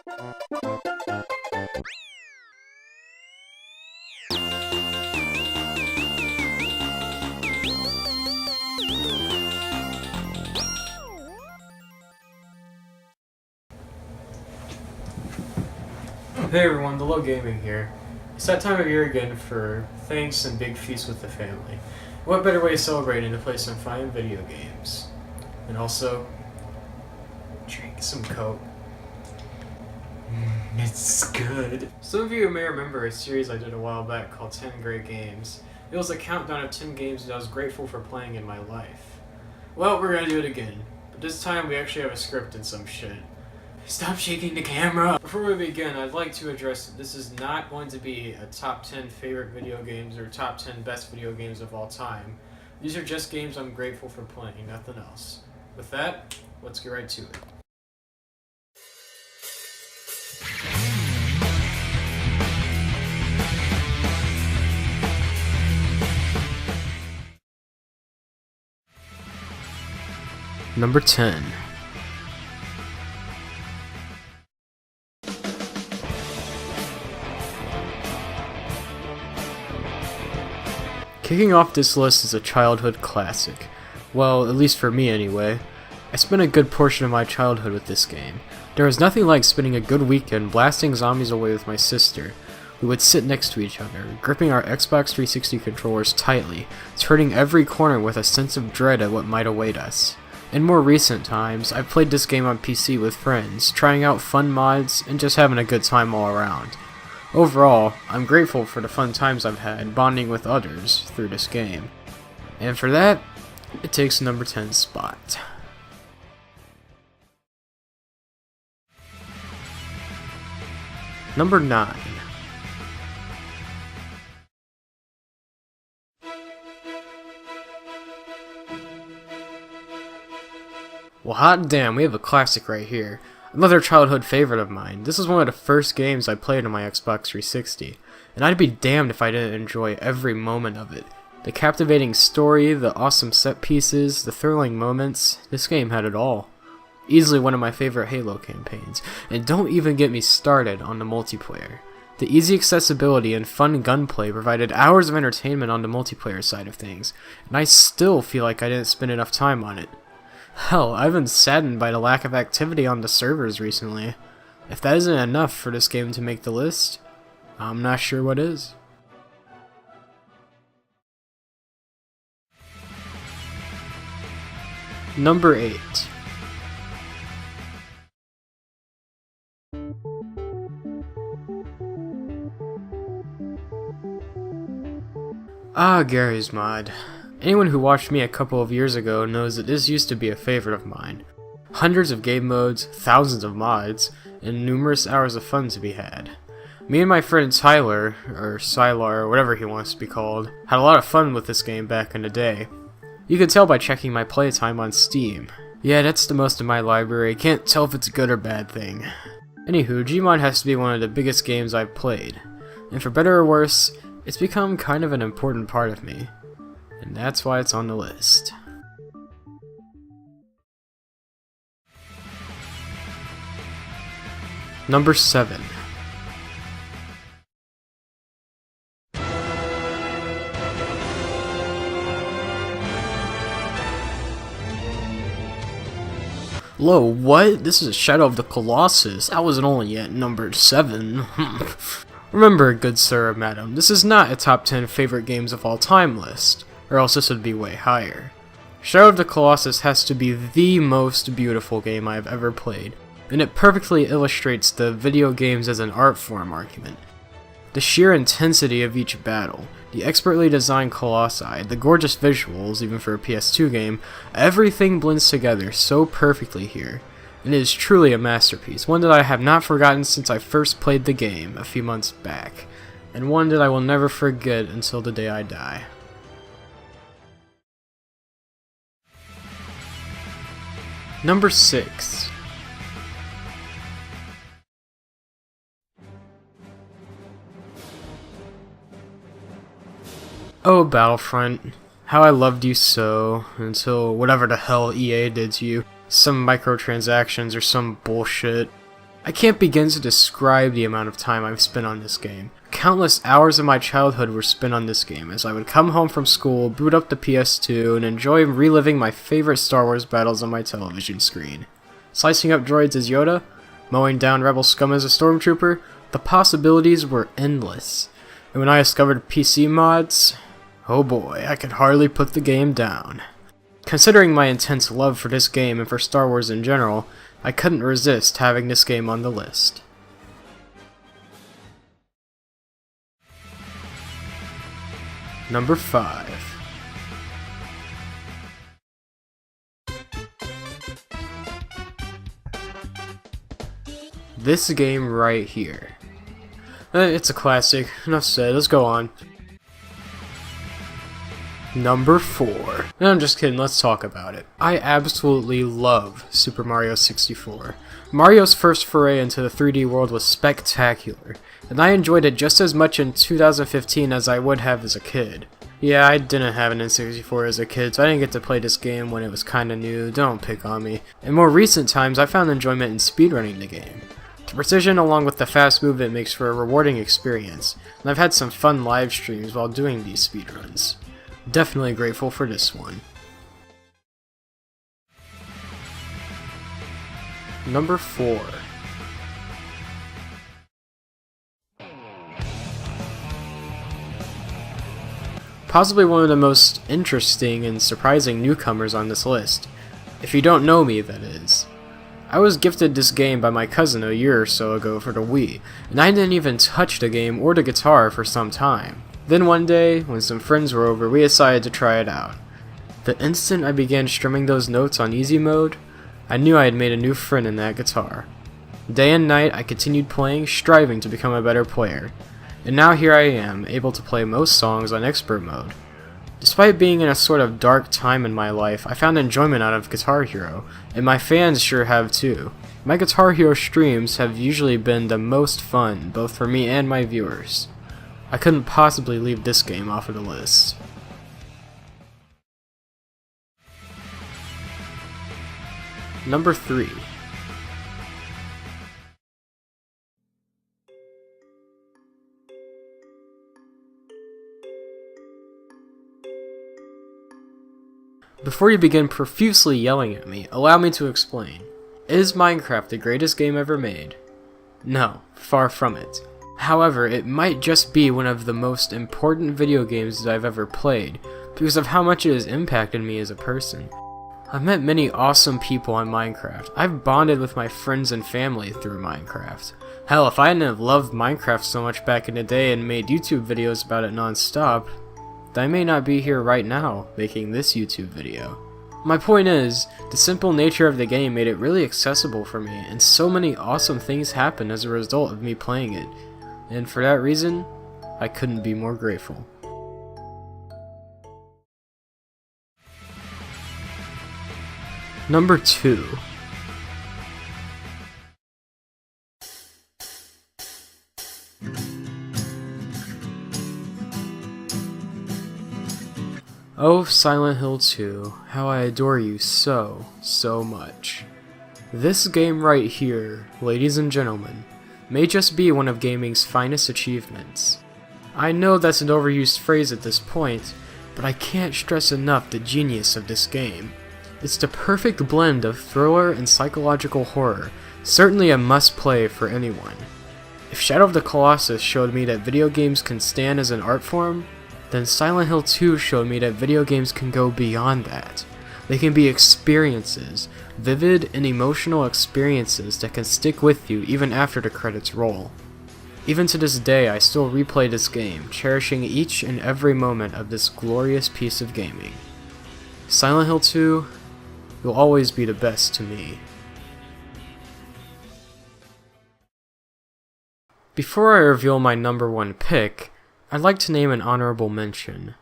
Hey everyone, The Low Gaming here. It's that time of year again for thanks and big feasts with the family. What better way to celebrate than to play some fine video games? And also, drink some Coke. It's good. Some of you may remember a series I did a while back called 10 Great Games. It was a countdown of 10 games that I was grateful for playing in my life. Well, we're gonna do it again. But this time we actually have a script and some shit. Stop shaking the camera! Before we begin, I'd like to address that this is not going to be a top 10 favorite video games or top 10 best video games of all time. These are just games I'm grateful for playing, nothing else. With that, let's get right to it. Number 10. Kicking off this list is a childhood classic. Well, at least for me anyway. I spent a good portion of my childhood with this game. There was nothing like spending a good weekend blasting zombies away with my sister. We would sit next to each other, gripping our Xbox 360 controllers tightly, turning every corner with a sense of dread at what might await us. In more recent times, I've played this game on PC with friends, trying out fun mods, and just having a good time all around. Overall, I'm grateful for the fun times I've had bonding with others through this game. And for that, it takes number 10 spot. Number 9. Well, hot damn, we have a classic right here. Another childhood favorite of mine. This is one of the first games I played on my Xbox 360, and I'd be damned if I didn't enjoy every moment of it. The captivating story, the awesome set pieces, the thrilling moments, this game had it all. Easily one of my favorite Halo campaigns, and don't even get me started on the multiplayer. The easy accessibility and fun gunplay provided hours of entertainment on the multiplayer side of things, and I still feel like I didn't spend enough time on it. Hell, I've been saddened by the lack of activity on the servers recently. If that isn't enough for this game to make the list, I'm not sure what is. Number 8. Ah, Garry's mod. Anyone who watched me a couple of years ago knows that this used to be a favorite of mine. Hundreds of game modes, thousands of mods, and numerous hours of fun to be had. Me and my friend Tyler, or Sylar, or whatever he wants to be called, had a lot of fun with this game back in the day. You can tell by checking my playtime on Steam. Yeah, that's the most of my library, can't tell if it's a good or bad thing. Anywho, Gmod has to be one of the biggest games I've played, and for better or worse, it's become kind of an important part of me. And that's why it's on the list. Number 7. Whoa, what? This is Shadow of the Colossus. I wasn't only at number 7. Remember, good sir or madam, this is not a top 10 favorite games of all time list, or else this would be way higher. Shadow of the Colossus has to be the most beautiful game I have ever played, and it perfectly illustrates the video games as an art form argument. The sheer intensity of each battle, the expertly designed colossi, the gorgeous visuals, even for a PS2 game, everything blends together so perfectly here. And it is truly a masterpiece, one that I have not forgotten since I first played the game a few months back, and one that I will never forget until the day I die. Number 6. Oh, Battlefront. How I loved you so, until whatever the hell EA did to you. Some microtransactions or some bullshit. I can't begin to describe the amount of time I've spent on this game. Countless hours of my childhood were spent on this game as I would come home from school, boot up the PS2, and enjoy reliving my favorite Star Wars battles on my television screen. Slicing up droids as Yoda, mowing down rebel scum as a stormtrooper, the possibilities were endless. And when I discovered PC mods, oh boy, I could hardly put the game down. Considering my intense love for this game and for Star Wars in general, I couldn't resist having this game on the list. Number 5. This game right here. It's a classic. Enough said, let's go on. Number 4. No, I'm just kidding, let's talk about it. I absolutely love Super Mario 64. Mario's first foray into the 3D world was spectacular, and I enjoyed it just as much in 2015 as I would have as a kid. Yeah, I didn't have an N64 as a kid, so I didn't get to play this game when it was kinda new, don't pick on me. In more recent times, I found enjoyment in speedrunning the game. The precision along with the fast movement makes for a rewarding experience, and I've had some fun live streams while doing these speedruns. Definitely grateful for this one. Number 4. Possibly one of the most interesting and surprising newcomers on this list. If you don't know me, that is. I was gifted this game by my cousin a year or so ago for the Wii, and I didn't even touch the game or the guitar for some time. Then one day, when some friends were over, we decided to try it out. The instant I began strumming those notes on easy mode, I knew I had made a new friend in that guitar. Day and night, I continued playing, striving to become a better player. And now here I am, able to play most songs on expert mode. Despite being in a sort of dark time in my life, I found enjoyment out of Guitar Hero, and my fans sure have too. My Guitar Hero streams have usually been the most fun, both for me and my viewers. I couldn't possibly leave this game off of the list. Number 3. Before you begin profusely yelling at me, allow me to explain. Is Minecraft the greatest game ever made? No, far from it. However, it might just be one of the most important video games that I've ever played, because of how much it has impacted me as a person. I've met many awesome people on Minecraft. I've bonded with my friends and family through Minecraft. Hell, if I hadn't have loved Minecraft so much back in the day and made YouTube videos about it non-stop, I may not be here right now making this YouTube video. My point is, the simple nature of the game made it really accessible for me, and so many awesome things happened as a result of me playing it, and for that reason, I couldn't be more grateful. Number 2. Oh, Silent Hill 2, how I adore you so much. This game right here, ladies and gentlemen, may just be one of gaming's finest achievements. I know that's an overused phrase at this point, but I can't stress enough the genius of this game. It's the perfect blend of thriller and psychological horror, certainly a must-play for anyone. If Shadow of the Colossus showed me that video games can stand as an art form, then Silent Hill 2 showed me that video games can go beyond that. They can be experiences, vivid and emotional experiences that can stick with you even after the credits roll. Even to this day, I still replay this game, cherishing each and every moment of this glorious piece of gaming. Silent Hill 2 will always be the best to me. Before I reveal my number 1 pick, I'd like to name an honorable mention.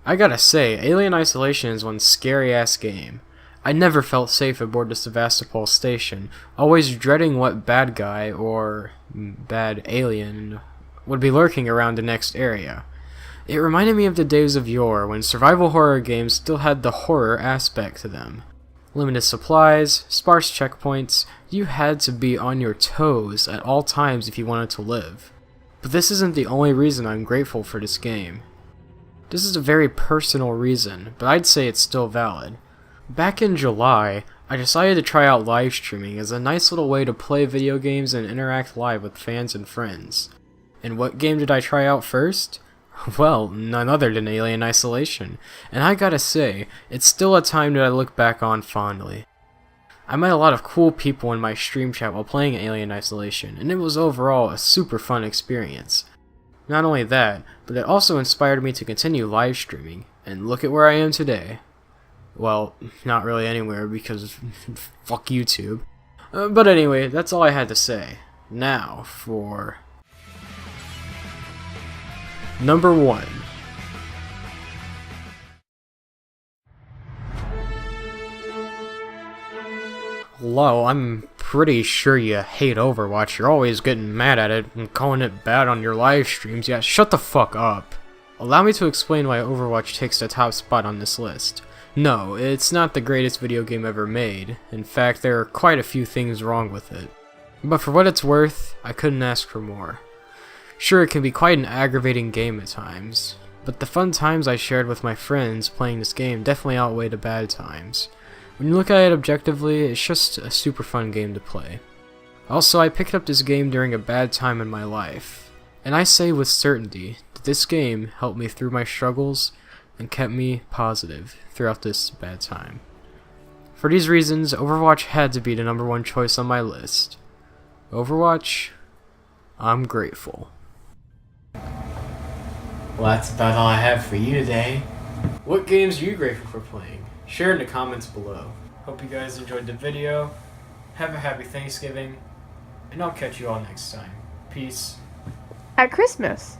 I gotta say, Alien Isolation is one scary-ass game. I never felt safe aboard the Sevastopol station, always dreading what bad guy, or bad alien, would be lurking around the next area. It reminded me of the days of yore, when survival horror games still had the horror aspect to them. Limited supplies, sparse checkpoints, you had to be on your toes at all times if you wanted to live. But this isn't the only reason I'm grateful for this game. This is a very personal reason, but I'd say it's still valid. Back in July, I decided to try out live streaming as a nice little way to play video games and interact live with fans and friends. And what game did I try out first? Well, none other than Alien Isolation, and I gotta say, it's still a time that I look back on fondly. I met a lot of cool people in my stream chat while playing Alien Isolation, and it was overall a super fun experience. Not only that, but it also inspired me to continue live streaming, and look at where I am today. Well, not really anywhere, because fuck YouTube. But anyway, that's all I had to say. Now, for number 1. Hello, I'm pretty sure you hate Overwatch. You're always getting mad at it and calling it bad on your live streams. Yeah, shut the fuck up. Allow me to explain why Overwatch takes the top spot on this list. No, it's not the greatest video game ever made. In fact, there are quite a few things wrong with it. But for what it's worth, I couldn't ask for more. Sure, it can be quite an aggravating game at times, but the fun times I shared with my friends playing this game definitely outweigh the bad times. When you look at it objectively, it's just a super fun game to play. Also, I picked up this game during a bad time in my life, and I say with certainty that this game helped me through my struggles and kept me positive throughout this bad time. For these reasons, Overwatch had to be the number 1 choice on my list. Overwatch, I'm grateful. Well, that's about all I have for you today. What games are you grateful for playing? Share in the comments below. Hope you guys enjoyed the video. Have a happy Thanksgiving, and I'll catch you all next time. Peace. At Christmas.